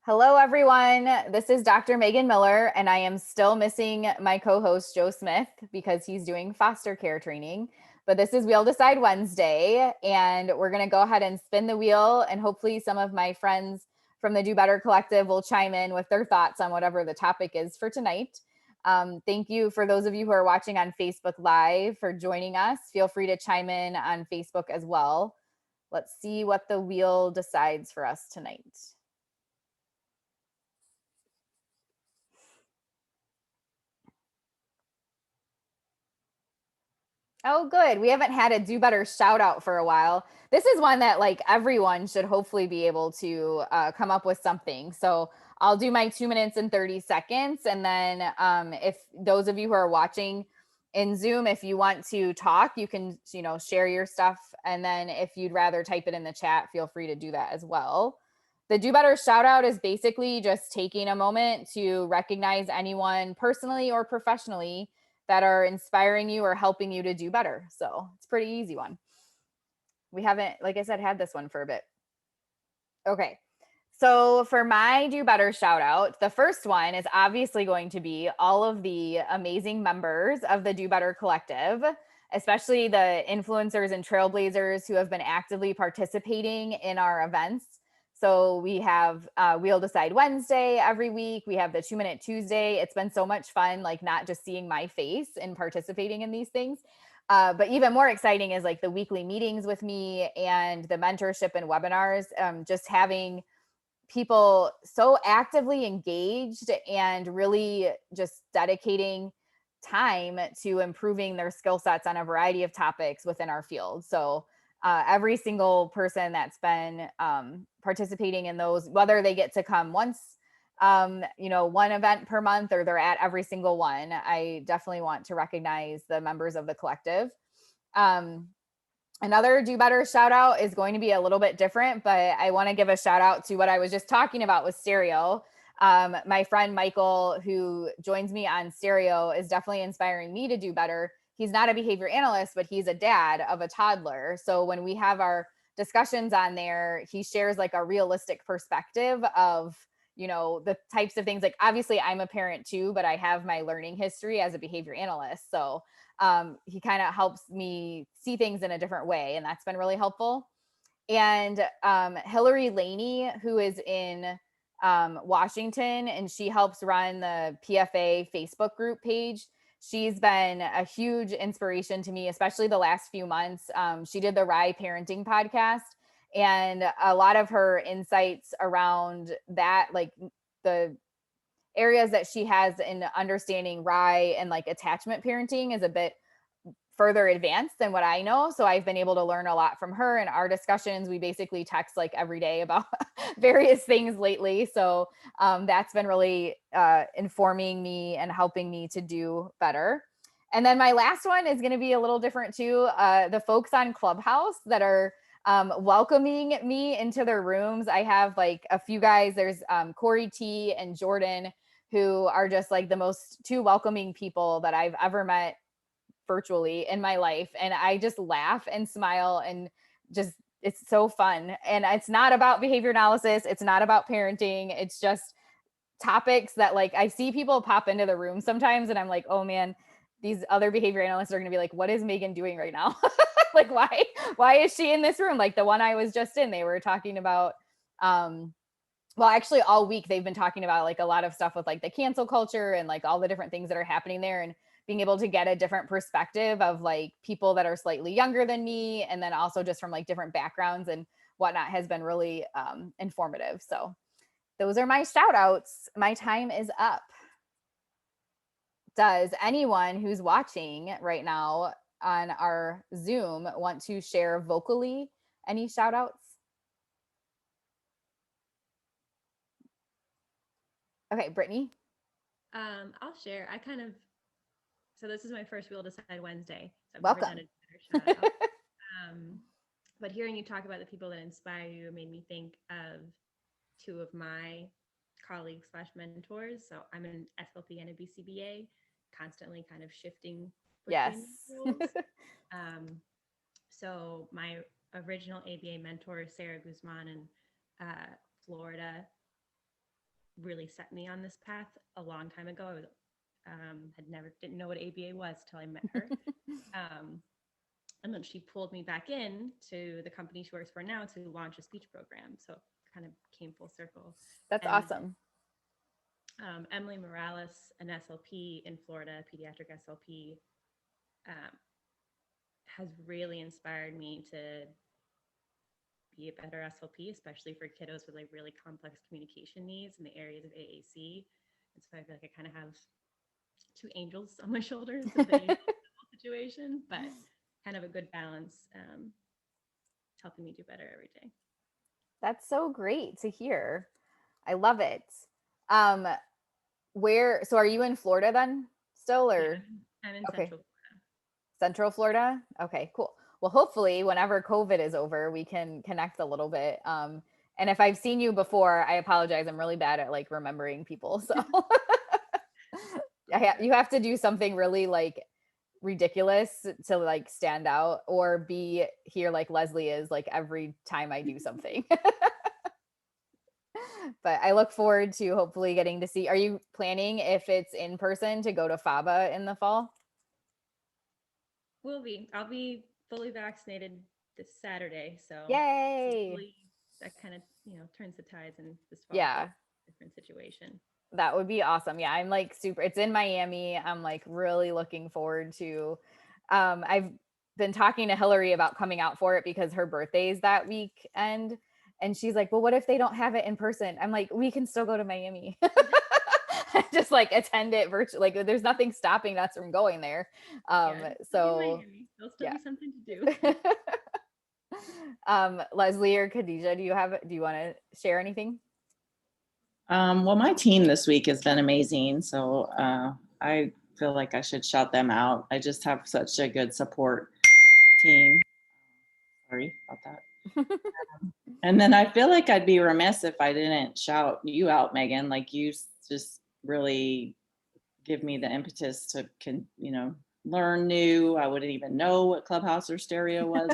Hello, everyone. This is Dr. Megan Miller, and I am still missing my co-host, Joe Smith, because he's doing foster care training. But this is We'll Decide Wednesday, and we're going to go ahead and spin the wheel, and hopefully some of my friends from the Do Better Collective will chime in with their thoughts on whatever the topic is for tonight. Thank you for those of you who are watching on Facebook Live for joining us. Feel free to chime in on Facebook as well. Let's see what the wheel decides for us tonight. Oh, good. We haven't had a Do Better shout out for a while. This is one that like everyone should hopefully be able to come up with something. So I'll do my 2 minutes and 30 seconds. And then if those of you who are watching in Zoom, if you want to talk, you can, share your stuff. And then if you'd rather type it in the chat, feel free to do that as well. The Do Better shout out is basically just taking a moment to recognize anyone personally or professionally that are inspiring you or helping you to do better. So it's a pretty easy one. We haven't, like I said, had this one for a bit. Okay. So for my Do Better shout out, the first one is obviously going to be all of the amazing members of the Do Better Collective, especially the influencers and trailblazers who have been actively participating in our events. So we have We'll Decide Wednesday every week. We have the 2 Minute Tuesday. It's been so much fun, like not just seeing my face and participating in these things. But even more exciting is like the weekly meetings with me and the mentorship and webinars, just having people so actively engaged and really just dedicating time to improving their skill sets on a variety of topics within our field. So every single person that's been participating in those, whether they get to come once, one event per month or they're at every single one, I definitely want to recognize the members of the collective. Another Do Better shout out is going to be a little bit different, but I want to give a shout out to what I was just talking about with Stereo. My friend Michael, who joins me on Stereo, is definitely inspiring me to do better. He's not a behavior analyst, but he's a dad of a toddler. So when we have our discussions on there, he shares like a realistic perspective of, the types of things. Like obviously I'm a parent too, but I have my learning history as a behavior analyst. So he kind of helps me see things in a different way, and that's been really helpful. And Hillary Laney, who is in Washington, and she helps run the PFA Facebook group page. She's been a huge inspiration to me, especially the last few months. She did the Rye Parenting podcast, and a lot of her insights around that, like the areas that she has in understanding Rye and like attachment parenting is a bit further advanced than what I know. So I've been able to learn a lot from her in our discussions. We basically text like every day about various things lately. So that's been really informing me and helping me to do better. And then my last one is going to be a little different too. The folks on Clubhouse that are welcoming me into their rooms. I have like a few guys. There's Corey T and Jordan, who are just like the most two welcoming people that I've ever met virtually in my life. And I just laugh and smile and just, it's so fun. And it's not about behavior analysis. It's not about parenting. It's just topics that like I see people pop into the room sometimes and I'm like, oh man, these other behavior analysts are going to be like, what is Megan doing right now? Like, why is she in this room? Like the one I was just in, they were talking about, well, actually all week they've been talking about like a lot of stuff with like the cancel culture and like all the different things that are happening there, and being able to get a different perspective of like people that are slightly younger than me. And then also just from like different backgrounds and whatnot has been really informative. So those are my shout outs. My time is up. Does anyone who's watching right now on our Zoom want to share vocally any shout outs? Okay, Brittany. I'll share. So this is my first We'll Decide Wednesday. So I've never Welcome. done a better shout out. But hearing you talk about the people that inspire you made me think of two of my colleagues slash mentors. So I'm an SLP and a BCBA, constantly kind of shifting Yes. between roles. So my original ABA mentor, Sarah Guzman in Florida, really set me on this path a long time ago. I was didn't know what ABA was till I met her. And then she pulled me back in to the company she works for now to launch a speech program. So kind of came full circle. That's And awesome. Emily Morales, an SLP in Florida, pediatric SLP, um, has really inspired me to be a better SLP, especially for kiddos with like really complex communication needs in the areas of AAC. And so I feel like I kind of have two angels on my shoulders in the whole situation, but kind of a good balance, helping me do better every day. That's so great to hear. I love it. So are you in Florida then still, Yeah, or? I'm in Okay. Central Florida. Central Florida? Okay, cool. Well, hopefully whenever COVID is over, we can connect a little bit. And if I've seen you before, I apologize. I'm really bad at like remembering people. So you have to do something really like ridiculous to like stand out, or be here like Leslie is like every time I do something. But I look forward to hopefully getting to see. Are you planning, if it's in person, to go to FABA in the fall? Will be. I'll be fully vaccinated this Saturday, so Yay. hopefully that kind of turns the tides in this fall for Yeah, a different situation. that would be awesome. Yeah, I'm like super, it's in Miami. I'm like really looking forward to I've been talking to Hillary about coming out for it because her birthday is that weekend. And she's like, well, what if they don't have it in person? I'm like, we can still go to Miami. Just like attend it virtually. Like there's nothing stopping us from going there. Yeah, I'll be in So Miami. There'll still yeah. be something to do. Leslie or Khadijah, do you want to share anything? Well, my team this week has been amazing. So I feel like I should shout them out. I just have such a good support team. Sorry about that. And then I feel like I'd be remiss if I didn't shout you out, Megan. Like you just really give me the impetus to learn new. I wouldn't even know what Clubhouse or Stereo was.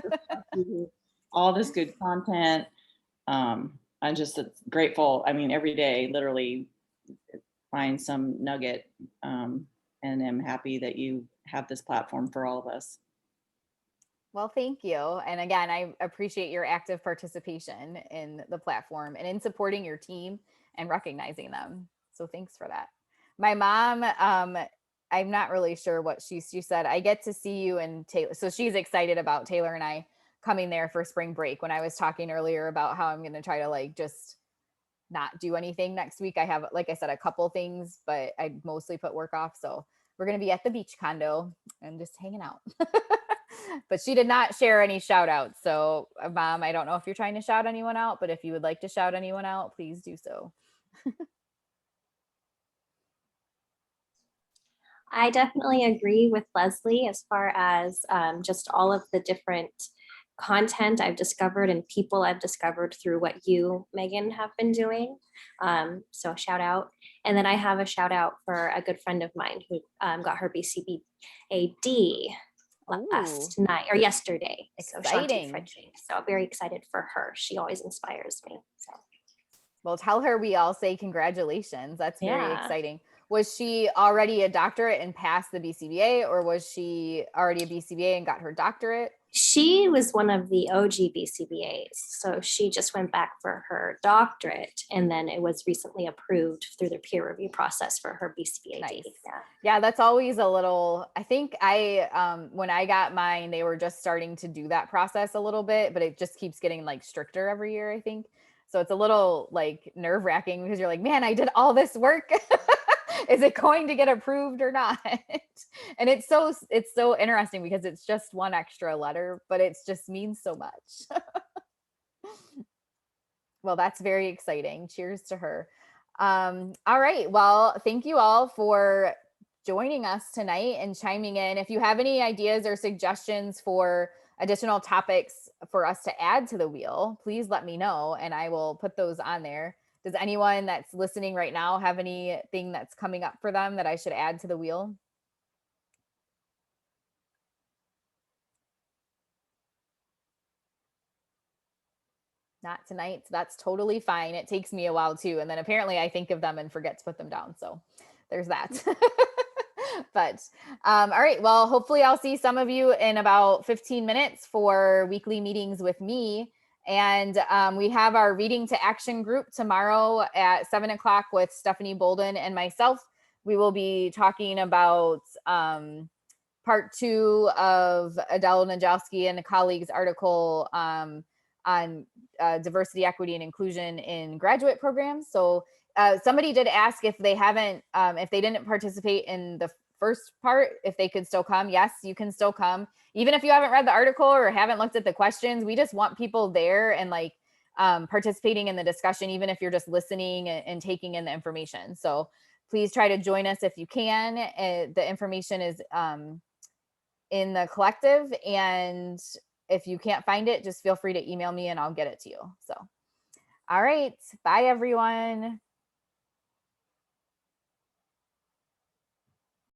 All this good content. I'm just grateful. I mean, every day, literally find some nugget, and am happy that you have this platform for all of us. Well, thank you. And again, I appreciate your active participation in the platform and in supporting your team and recognizing them. So thanks for that. My mom, I'm not really sure what she said. I get to see you and Taylor. So she's excited about Taylor and I coming there for spring break. When I was talking earlier about how I'm going to try to like just not do anything next week. I have, like I said, a couple things, but I mostly put work off. So we're going to be at the beach condo and just hanging out. But she did not share any shout outs. So, Mom, I don't know if you're trying to shout anyone out, but if you would like to shout anyone out, please do so. I definitely agree with Leslie as far as just all of the different content I've discovered and people I've discovered through what you, Megan, have been doing. So shout out. And then I have a shout out for a good friend of mine who got her BCBAD last night or yesterday. Exciting. So Shanti So I'm very excited for her. She always inspires me. So. Well, tell her we all say congratulations. That's very exciting. Was she already a doctorate and passed the BCBA, or was she already a BCBA and got her doctorate? She was one of the OG BCBAs. So she just went back for her doctorate, and then it was recently approved through the peer review process for her BCBAD. Nice. Yeah, that's always a little, I think when I got mine, they were just starting to do that process a little bit, but it just keeps getting like stricter every year, I think. So it's a little like nerve wracking because you're like, man, I did all this work. Is it going to get approved or not? And it's so interesting because it's just one extra letter, but it just means so much. Well, that's very exciting. Cheers to her. All right. Well, thank you all for joining us tonight and chiming in. If you have any ideas or suggestions for additional topics for us to add to the wheel, please let me know and I will put those on there. Does anyone that's listening right now have anything that's coming up for them that I should add to the wheel? Not tonight. So that's totally fine. It takes me a while too. And then apparently I think of them and forget to put them down. So there's that. But all right. Well, hopefully I'll see some of you in about 15 minutes for weekly meetings with me. And we have our reading to action group tomorrow at 7:00 with Stephanie Bolden and myself. We will be talking about part 2 of Adele Najowski and a colleague's article on diversity, equity, and inclusion in graduate programs. So somebody did ask if they haven't, if they didn't participate in the first part, if they could still come. Yes, you can still come. Even if you haven't read the article or haven't looked at the questions, we just want people there and like participating in the discussion, even if you're just listening and taking in the information. So please try to join us if you can. The information is in the collective, and if you can't find it, just feel free to email me and I'll get it to you. So, all right. Bye, everyone.